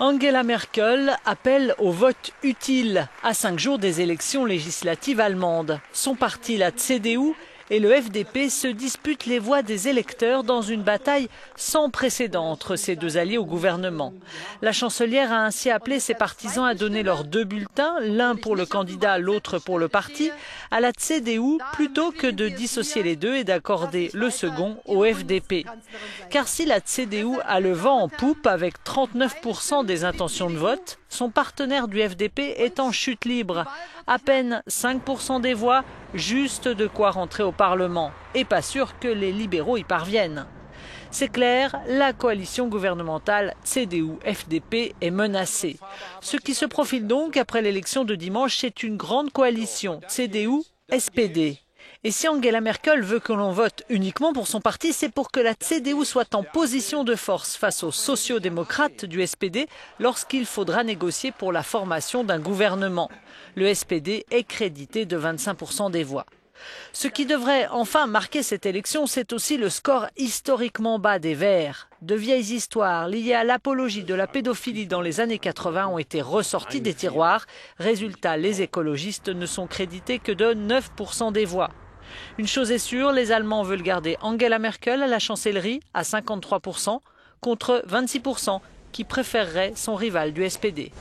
Angela Merkel appelle au vote utile à 5 jours des élections législatives allemandes. Son parti, la CDU, et le FDP se disputent les voix des électeurs dans une bataille sans précédent entre ces deux alliés au gouvernement. La chancelière a ainsi appelé ses partisans à donner leurs 2 bulletins, l'un pour le candidat, l'autre pour le parti, à la CDU plutôt que de dissocier les deux et d'accorder le second au FDP. Car si la CDU a le vent en poupe avec 39% des intentions de vote, son partenaire du FDP est en chute libre. À peine 5% des voix, juste de quoi rentrer au Parlement. Et pas sûr que les libéraux y parviennent. C'est clair, la coalition gouvernementale CDU-FDP est menacée. Ce qui se profile donc après l'élection de dimanche, c'est une grande coalition CDU-SPD. Et si Angela Merkel veut que l'on vote uniquement pour son parti, c'est pour que la CDU soit en position de force face aux sociaux-démocrates du SPD lorsqu'il faudra négocier pour la formation d'un gouvernement. Le SPD est crédité de 25% des voix. Ce qui devrait enfin marquer cette élection, c'est aussi le score historiquement bas des Verts. De vieilles histoires liées à l'apologie de la pédophilie dans les années 80 ont été ressorties des tiroirs. Résultat, les écologistes ne sont crédités que de 9% des voix. Une chose est sûre, les Allemands veulent garder Angela Merkel à la chancellerie à 53% contre 26% qui préféreraient son rival du SPD.